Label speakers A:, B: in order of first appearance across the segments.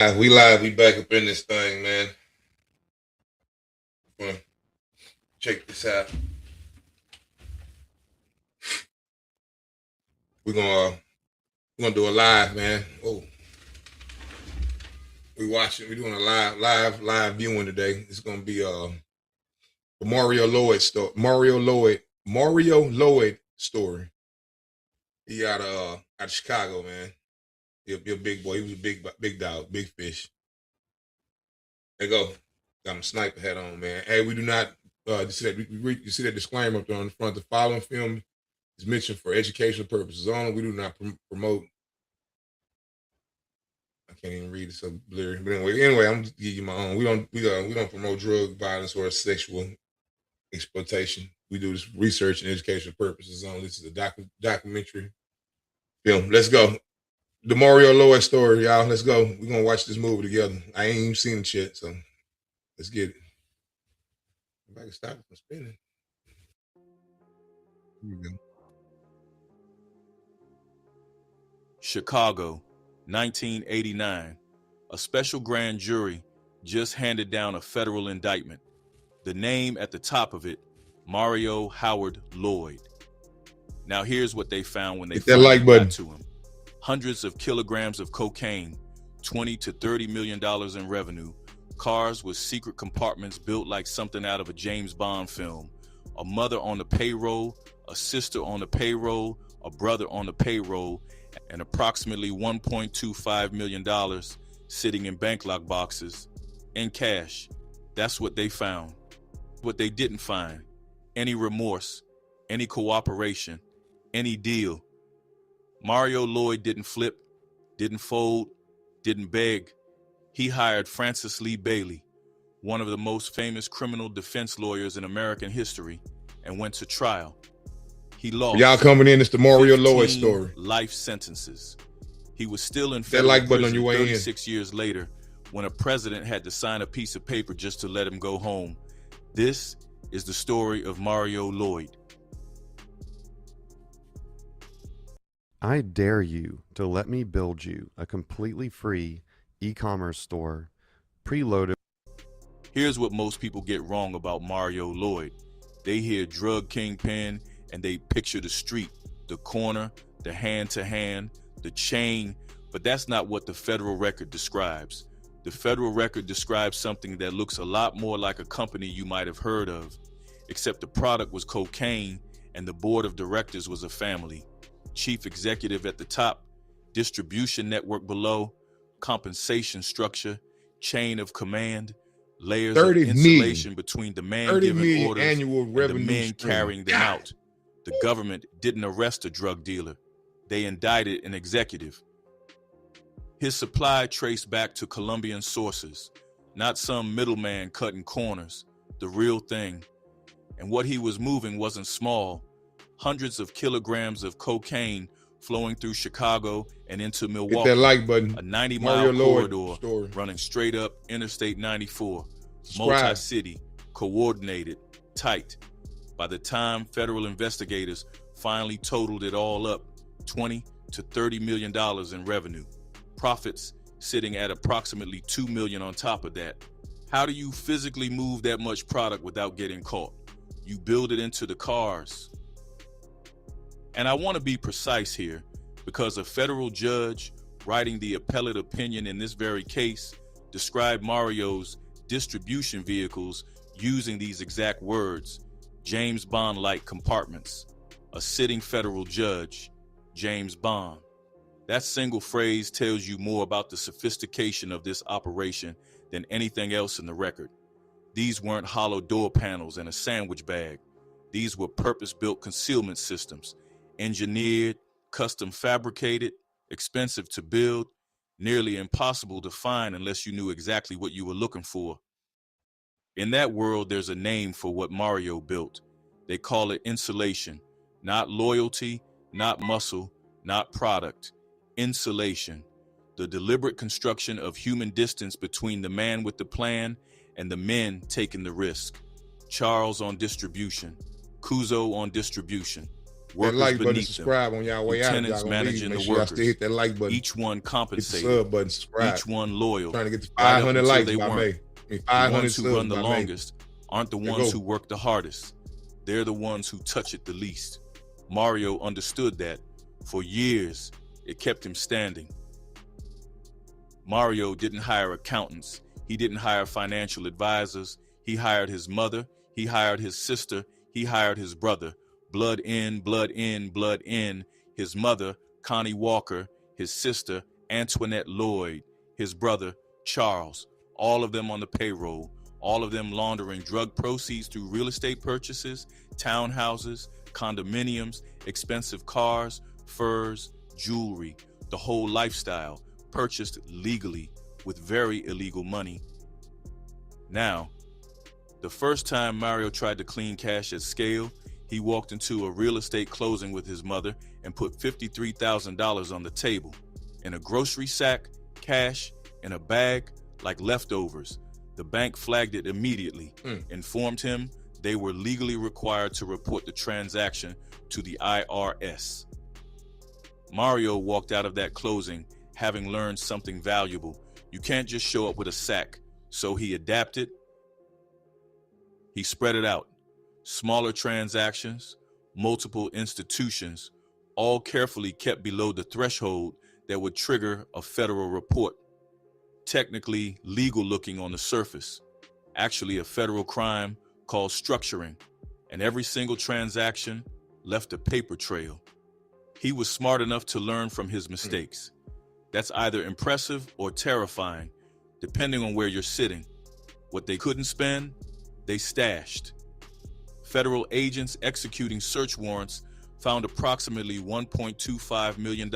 A: We live. We back up in this thing, man. Check this out. We're gonna do a live, man. Oh, we watching. We're doing a live viewing today. It's gonna be the Mario Lloyd story. Mario Lloyd story. He out of Chicago, man. He a big boy. He was a big dog, big fish. There you go. Got my sniper hat on, man. Hey, we do not. You see you see that disclaimer up there on the front. The following film is mentioned for educational purposes only. We do not promote. I can't even read it, so blurry. But anyway, I'm just give you my own. We don't promote drug violence or sexual exploitation. We do this research and educational purposes only. This is a documentary film. Let's go. The Mario Lloyd story, y'all. Let's go. We're gonna watch this movie together. I ain't even seen it yet, so let's get it. If I can stop it from spinning. Here we go.
B: Chicago, 1989. A special grand jury just handed down a federal indictment. The name at the top of it, Mario Howard Lloyd. Now here's what they found when they finally got to him. Hundreds of kilograms of cocaine, $20 to $30 million in revenue, cars with secret compartments built like something out of a James Bond film, a mother on the payroll, a sister on the payroll, a brother on the payroll, and approximately $1.25 million sitting in bank lock boxes in cash. That's what they found. What they didn't find, any remorse, any cooperation, any deal. Mario Lloyd didn't flip, didn't fold, didn't beg. He hired Francis Lee Bailey, one of the most famous criminal defense lawyers in American history, and went to trial. He lost.
A: Y'all coming in, it's the Mario Lloyd story.
B: Life sentences. He was still in federal prison on your way 36 years later when a president had to sign a piece of paper just to let him go home. This is the story of Mario Lloyd.
C: I dare you to let me build you a completely free e-commerce store, preloaded.
B: Here's what most people get wrong about Mario Lloyd. They hear drug kingpin and they picture the street, the corner, the hand-to-hand, the chain, but that's not what the federal record describes. The federal record describes something that looks a lot more like a company you might have heard of, except the product was cocaine and the board of directors was a family. Chief executive at the top, distribution network below, compensation structure, chain of command, layers of insulation between the man giving orders and the men carrying them out. The government didn't arrest a drug dealer. They indicted an executive. His supply traced back to Colombian sources, not some middleman cutting corners, the real thing. And what he was moving wasn't small. Hundreds of kilograms of cocaine flowing through Chicago and into Milwaukee.
A: Hit that like button.
B: A 90-mile corridor running straight up Interstate 94. Multi-city, coordinated, tight. By the time federal investigators finally totaled it all up, $20 to $30 million in revenue. Profits sitting at approximately $2 million on top of that. How do you physically move that much product without getting caught? You build it into the cars. And I want to be precise here because a federal judge writing the appellate opinion in this very case described Mario's distribution vehicles using these exact words, James Bond-like compartments. A sitting federal judge, James Bond. That single phrase tells you more about the sophistication of this operation than anything else in the record. These weren't hollow door panels and a sandwich bag. These were purpose-built concealment systems, engineered, custom fabricated, expensive to build, nearly impossible to find unless you knew exactly what you were looking for. In that world, there's a name for what Mario built. They call it insulation, not loyalty, not muscle, not product. Insulation, the deliberate construction of human distance between the man with the plan and the men taking the risk. Charles on distribution, Cuzo on distribution,
A: That
B: workers
A: like button,
B: beneath them,
A: subscribe on y'all way out. If
B: lieutenants
A: y'all gonna leave,
B: managing
A: make
B: the
A: sure y'all still
B: workers,
A: hit that like button.
B: each one
A: Hit the
B: compensated,
A: sub button, subscribe.
B: each one loyal,
A: Trying to get to
B: right up
A: 500
B: until
A: likes
B: they
A: by
B: weren't.
A: May. I mean,
B: The
A: 500
B: ones who
A: subs
B: run the
A: by May.
B: longest aren't the
A: There
B: ones
A: go.
B: who work the hardest. They're the ones who touch it the least. Mario understood that. For years, it kept him standing. Mario didn't hire accountants. He didn't hire financial advisors. He hired his mother. He hired his sister. He hired his brother. Blood in, blood in, blood in. His mother, Connie Walker. His sister, Antoinette Lloyd. His brother, Charles. All of them on the payroll. All of them laundering drug proceeds through real estate purchases, townhouses, condominiums, expensive cars, furs, jewelry, the whole lifestyle, purchased legally with very illegal money. Now, the first time Mario tried to clean cash at scale, he walked into a real estate closing with his mother and put $53,000 on the table. In a grocery sack, cash, in a bag, like leftovers. The bank flagged it immediately, informed him they were legally required to report the transaction to the IRS. Mario walked out of that closing having learned something valuable. You can't just show up with a sack. So he adapted. He spread it out. Smaller transactions, multiple institutions, all carefully kept below the threshold that would trigger a federal report. Technically legal looking on the surface, actually a federal crime called structuring, and every single transaction left a paper trail. He was smart enough to learn from his mistakes. That's either impressive or terrifying, depending on where you're sitting. What they couldn't spend, they stashed. Federal agents executing search warrants found approximately $1.25 million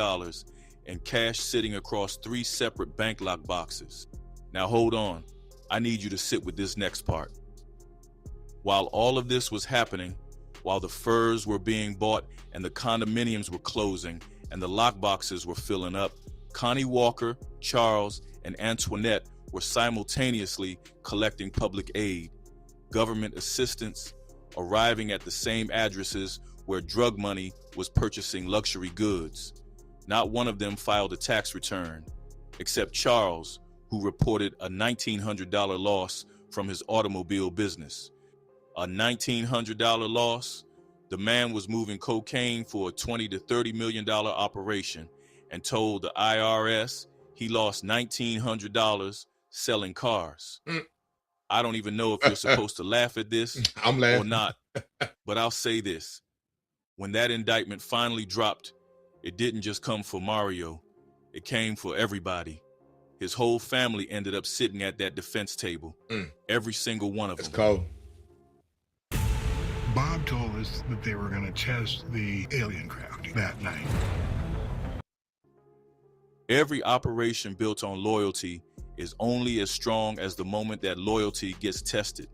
B: and cash sitting across 3 separate bank lock boxes. Now hold on, I need you to sit with this next part. While all of this was happening, while the furs were being bought and the condominiums were closing and the lock boxes were filling up, Connie Walker, Charles, and Antoinette were simultaneously collecting public aid, government assistance, arriving at the same addresses where drug money was purchasing luxury goods. Not one of them filed a tax return, except Charles, who reported a $1,900 loss from his automobile business. A $1,900 loss? The man was moving cocaine for a $20 to $30 million operation and told the IRS he lost $1,900 selling cars. I don't even know if you're supposed to laugh at this
A: I'm laughing
B: or not, but I'll say this. When that indictment finally dropped, it didn't just come for Mario. It came for everybody. His whole family ended up sitting at that defense table. Every single one of them.
A: It's cold.
D: Bob told us that they were going to test the alien craft that night.
B: Every operation built on loyalty is only as strong as the moment that loyalty gets tested.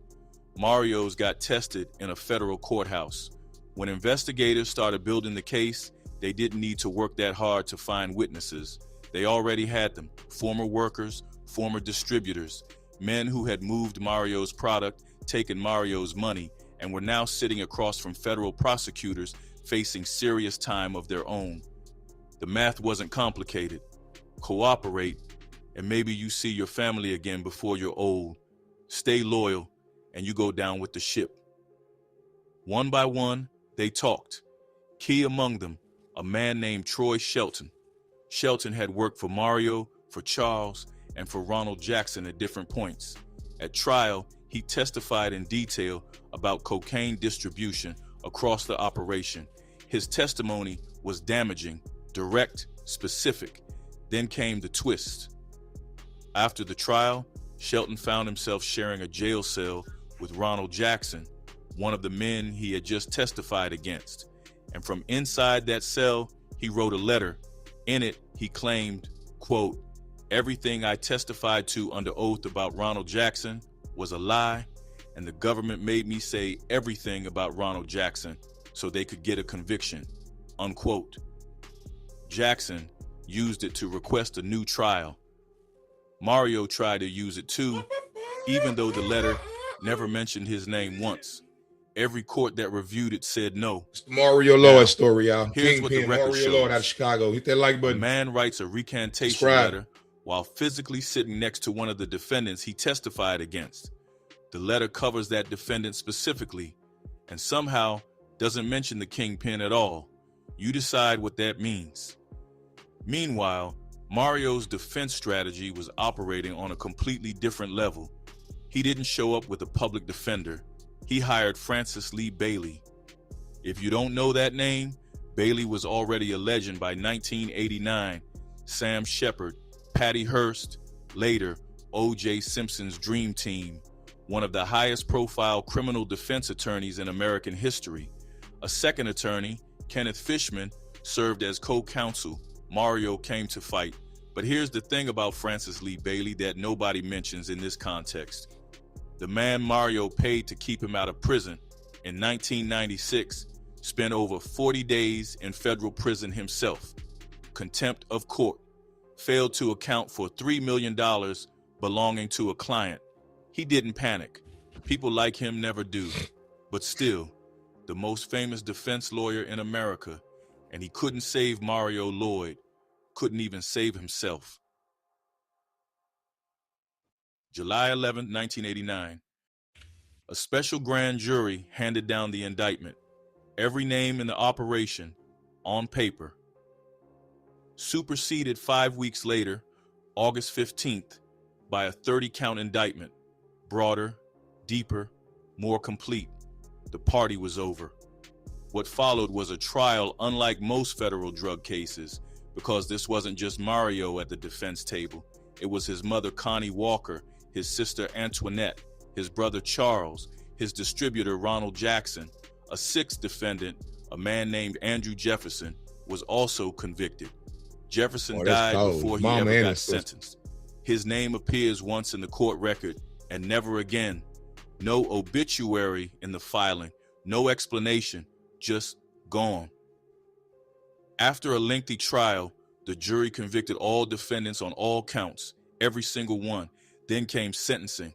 B: Mario's got tested in a federal courthouse. When investigators started building the case, they didn't need to work that hard to find witnesses. They already had them, former workers, former distributors, men who had moved Mario's product, taken Mario's money, and were now sitting across from federal prosecutors facing serious time of their own. The math wasn't complicated. Cooperate, and maybe you see your family again before you're old. Stay loyal, and you go down with the ship. One by one, they talked. Key among them, a man named Troy Shelton. Shelton had worked for Mario, for Charles, and for Ronald Jackson at different points. At trial, he testified in detail about cocaine distribution across the operation. His testimony was damaging, direct, specific. Then came the twist. After the trial, Shelton found himself sharing a jail cell with Ronald Jackson, one of the men he had just testified against. And from inside that cell, he wrote a letter. In it, he claimed, quote, "Everything I testified to under oath about Ronald Jackson was a lie, and the government made me say everything about Ronald Jackson so they could get a conviction," unquote. Jackson used it to request a new trial. Mario tried to use it too, even though the letter never mentioned his name once. Every court that reviewed it said no.
A: It's the Mario Lloyd story, y'all.
B: Here's what the record
A: Mario
B: shows.
A: Lloyd out of Chicago. Hit that like button.
B: A man writes a recantation letter while physically sitting next to one of the defendants he testified against. The letter covers that defendant specifically and somehow doesn't mention the kingpin at all. You decide what that means. Meanwhile, Mario's defense strategy was operating on a completely different level. He didn't show up with a public defender. He hired Francis Lee Bailey. If you don't know that name, Bailey was already a legend by 1989. Sam Shepard, Patty Hearst, later O.J. Simpson's dream team, one of the highest profile criminal defense attorneys in American history. A second attorney, Kenneth Fishman, served as co-counsel. Mario came to fight. But here's the thing about Francis Lee Bailey that nobody mentions in this context. The man Mario paid to keep him out of prison in 1996 spent over 40 days in federal prison himself. Contempt of court. Failed to account for $3 million belonging to a client. He didn't panic. People like him never do. But still, the most famous defense lawyer in America, and he couldn't save Mario Lloyd, couldn't even save himself. July 11, 1989. A special grand jury handed down the indictment. Every name in the operation, on paper. Superseded 5 weeks later, August 15th, by a 30-count indictment. Broader, deeper, more complete. The party was over. What followed was a trial unlike most federal drug cases, because this wasn't just Mario at the defense table. It was his mother, Connie Walker, his sister, Antoinette, his brother, Charles, his distributor, Ronald Jackson. A sixth defendant, a man named Andrew Jefferson, was also convicted. Jefferson died before he ever got sentenced. His name appears once in the court record and never again. No obituary in the filing, no explanation, just gone. After a lengthy trial, the jury convicted all defendants on all counts, every single one. Then came sentencing.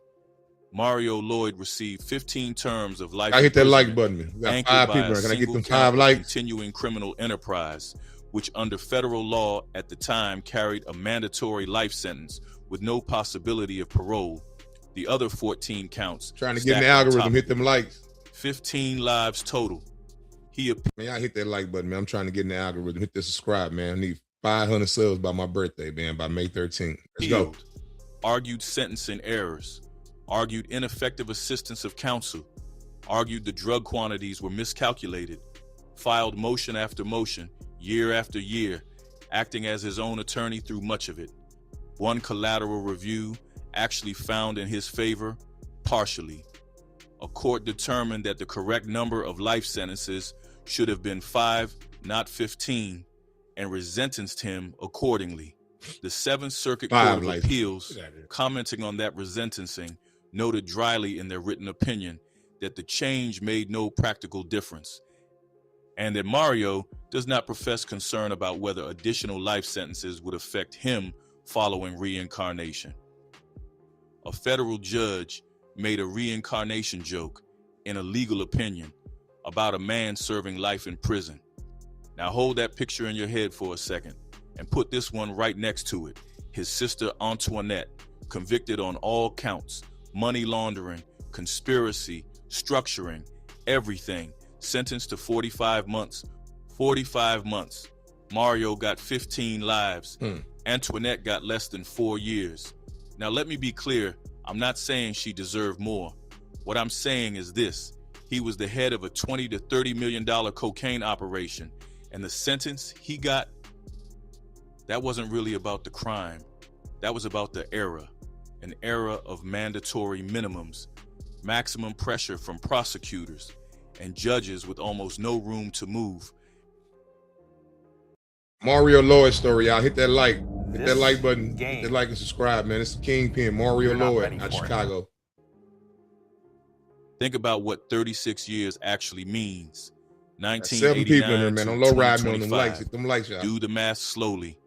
B: Mario Lloyd received 15 terms of life.
A: I hit that like button, man. We got 5 people. Can I get them 5 likes?
B: Continuing criminal enterprise, which under federal law at the time carried a mandatory life sentence with no possibility of parole. The other 14 counts.
A: Trying to get in the algorithm, hit them likes.
B: 15 lives total.
A: Man, I hit that like button, man. I'm trying to get in the algorithm. Hit the subscribe, man. I need 500 subs by my birthday, man, by May 13th. Let's go.
B: Argued sentencing errors. Argued ineffective assistance of counsel. Argued the drug quantities were miscalculated. Filed motion after motion, year after year, acting as his own attorney through much of it. One collateral review actually found in his favor, partially. A court determined that the correct number of life sentences should have been 5, not 15, and resentenced him accordingly. The Seventh Circuit Court of Appeals, commenting on that resentencing, noted dryly in their written opinion that the change made no practical difference, and that Mario does not profess concern about whether additional life sentences would affect him following reincarnation. A federal judge made a reincarnation joke in a legal opinion about a man serving life in prison. Now hold that picture in your head for a second and put this one right next to it. His sister Antoinette, convicted on all counts, money laundering, conspiracy, structuring, everything, sentenced to 45 months. 45 months. Mario got 15 lives. Antoinette got less than 4 years. Now let me be clear, I'm not saying she deserved more. What I'm saying is this: he was the head of a $20 to $30 million cocaine operation, and the sentence he got, that wasn't really about the crime. That was about the era, an era of mandatory minimums, maximum pressure from prosecutors, and judges with almost no room to move.
A: Mario Lloyd story, y'all. Hit that like. Hit that like button. Hit that like and subscribe, man. It's the Kingpin, Mario Lloyd out of Chicago.
B: Think about what 36 years actually means. 1989
A: 7 people in there, man. On low riding on them likes. Hit them likes, y'all.
B: Do the math slowly.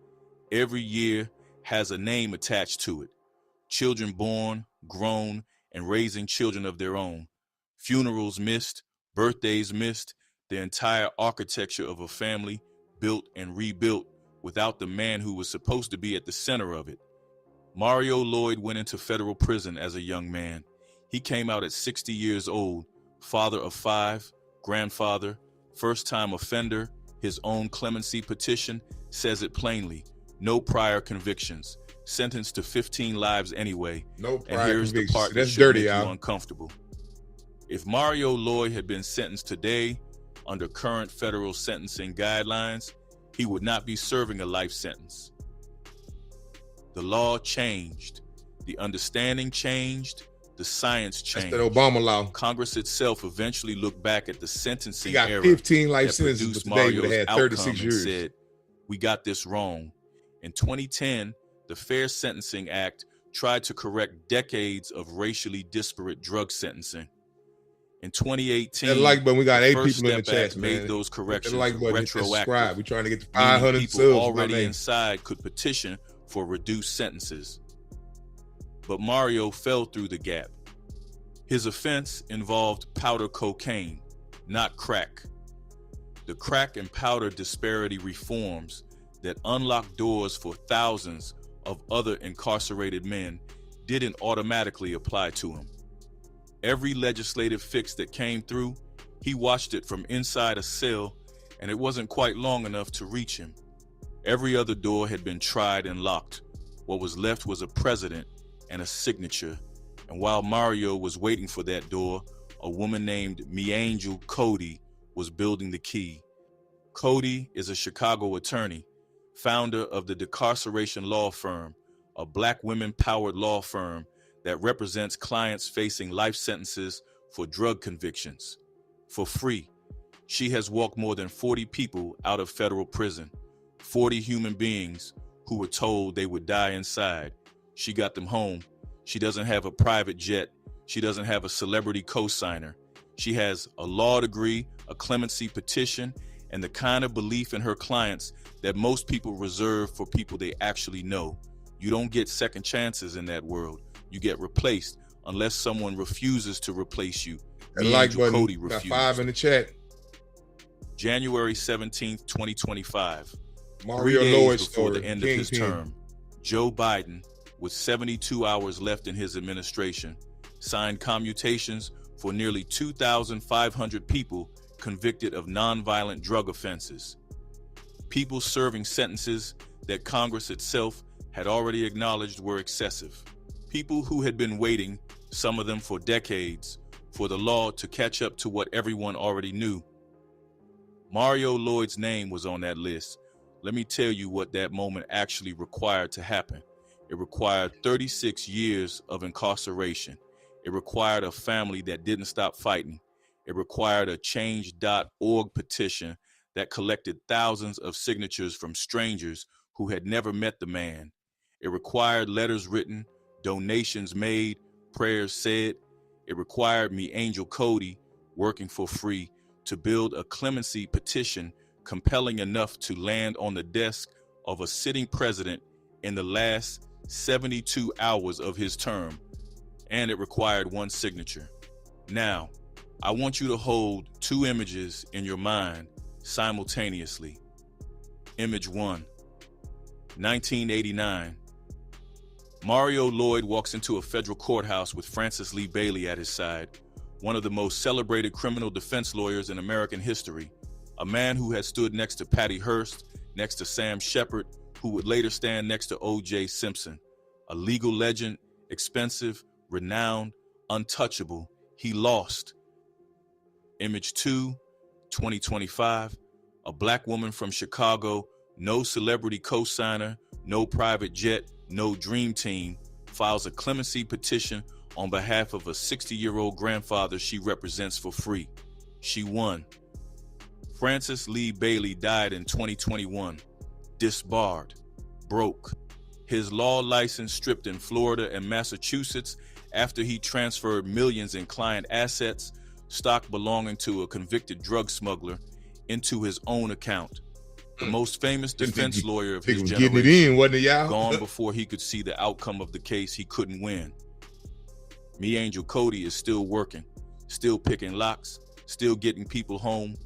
B: Every year has a name attached to it. Children born, grown, and raising children of their own. Funerals missed, Birthdays missed, the entire architecture of a family built and rebuilt without the man who was supposed to be at the center of it. Mario Lloyd went into federal prison as a young man. He came out at 60 years old, father of 5, grandfather, first-time offender. His own clemency petition says it plainly. No prior convictions. Sentenced to 15 lives anyway.
A: No prior
B: and here's
A: convictions.
B: The part
A: That's
B: that
A: dirty,
B: make
A: y'all.
B: you uncomfortable. If Mario Lloyd had been sentenced today under current federal sentencing guidelines, he would not be serving a life sentence. The law changed. The understanding changed. The science changed.
A: That's that Obama law.
B: Congress itself eventually looked back at the sentencing
A: He got
B: era
A: 15 life
B: that
A: sentences,
B: produced
A: but today he
B: Mario's
A: would have had
B: outcome
A: 36
B: and
A: years.
B: said, we got this wrong. In 2010, the Fair Sentencing Act tried to correct decades of racially disparate drug sentencing. In 2018,
A: that like button, we got
B: the
A: 8
B: First
A: people in the
B: Step
A: chat,
B: Act
A: man.
B: made those corrections
A: that like button, hit that subscribe.
B: retroactive.
A: We're trying to get to
B: Meaning
A: 500
B: people
A: subs.
B: already inside could petition for reduced sentences. But Mario fell through the gap. His offense involved powder cocaine, not crack. The crack and powder disparity reforms that unlocked doors for thousands of other incarcerated men didn't automatically apply to him. Every legislative fix that came through, he watched it from inside a cell, and it wasn't quite long enough to reach him. Every other door had been tried and locked. What was left was a president and a signature. And while Mario was waiting for that door, a woman named Angel Cody was building the key. Cody is a Chicago attorney, founder of the Decarceration Law Firm, a Black women-powered law firm that represents clients facing life sentences for drug convictions. For free, she has walked more than 40 people out of federal prison, 40 human beings who were told they would die inside. She got them home. She doesn't have a private jet. She doesn't have a celebrity co-signer. She has a law degree, a clemency petition, and the kind of belief in her clients that most people reserve for people they actually know. You don't get second chances in that world. You get replaced unless someone refuses to replace you.
A: And like button,
B: Cody
A: got
B: refused.
A: 5 in the chat.
B: January 17th, 2025.
A: Mario
B: 3 days
A: Lloyd
B: before
A: story.
B: the end of his term, Joe Biden, with 72 hours left in his administration, signed commutations for nearly 2,500 people convicted of nonviolent drug offenses. People serving sentences that Congress itself had already acknowledged were excessive. People who had been waiting, some of them for decades, for the law to catch up to what everyone already knew. Mario Lloyd's name was on that list. Let me tell you what that moment actually required to happen. It required 36 years of incarceration. It required a family that didn't stop fighting. It required a change.org petition that collected thousands of signatures from strangers who had never met the man. It required letters written, donations made, prayers said. It required Angel Cody, working for free, to build a clemency petition compelling enough to land on the desk of a sitting president in the last 72 hours of his term. And it required one signature. Now, I want you to hold 2 images in your mind simultaneously. Image 1, 1989. Mario Lloyd walks into a federal courthouse with Francis Lee Bailey at his side, one of the most celebrated criminal defense lawyers in American history, a man who had stood next to Patty Hearst, next to Sam Shepard, who would later stand next to O.J. Simpson, a legal legend, expensive, renowned, untouchable. He lost. Image 2, 2025, a Black woman from Chicago, no celebrity co-signer, no private jet, no dream team, files a clemency petition on behalf of a 60-year-old grandfather she represents for free. She won. Francis Lee Bailey died in 2021, disbarred, broke, his law license stripped in Florida and Massachusetts after he transferred millions in client assets, stock belonging to a convicted drug smuggler, into his own account. The most famous defense lawyer of his generation,
A: getting it in, wasn't it, y'all?
B: gone before he could see the outcome of the case he couldn't win. Angel Cody is still working, still picking locks, still getting people home,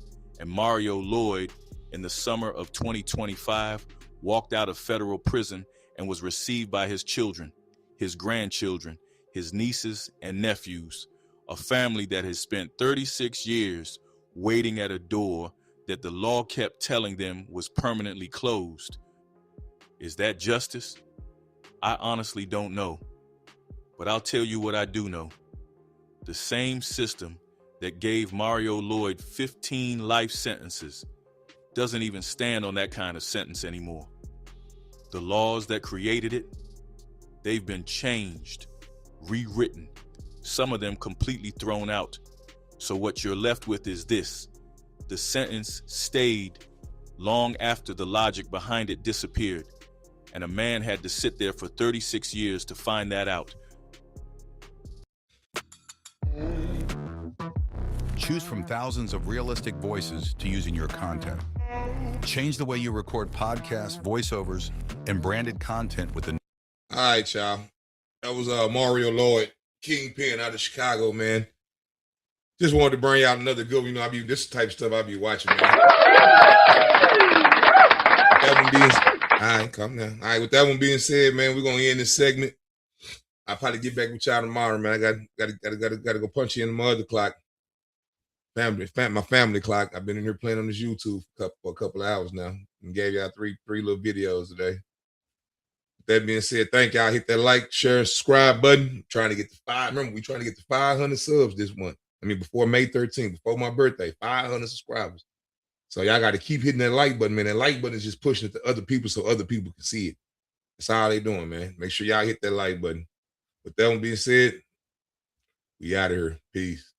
B: and Mario Lloyd, in the summer of 2025, walked out of federal prison and was received by his children, his grandchildren, his nieces and nephews, a family that has spent 36 years waiting at a door that the law kept telling them was permanently closed. Is that justice? I honestly don't know. But I'll tell you what I do know. The same system that gave Mario Lloyd 15 life sentences doesn't even stand on that kind of sentence anymore. The laws that created it, they've been changed, rewritten, some of them completely thrown out. So what you're left with is this: the sentence stayed long after the logic behind it disappeared, and a man had to sit there for 36 years to find that out.
E: Choose from thousands of realistic voices to use in your content. Change the way you record podcasts, voiceovers, and branded content with the...
A: All right, y'all. That was Mario Lloyd, Kingpin out of Chicago, man. Just wanted to bring out another good one. You know, this type of stuff I be watching, man. All right, calm down. All right, with that one being said, man, we're gonna end this segment. I'll probably get back with y'all tomorrow, man. I gotta go punch you in my other clock. My family clock. I've been in here playing on this YouTube for a couple of hours now, and gave y'all three little videos today. With that being said, thank y'all. Hit that like, share, and subscribe button. Trying to get to 5. Remember, we trying to get to 500 subs this month. I mean, before May 13th, before my birthday, 500 subscribers. So y'all got to keep hitting that like button, man. That like button is just pushing it to other people so other people can see it. That's all they doing, man. Make sure y'all hit that like button. With that one being said, we out of here. Peace.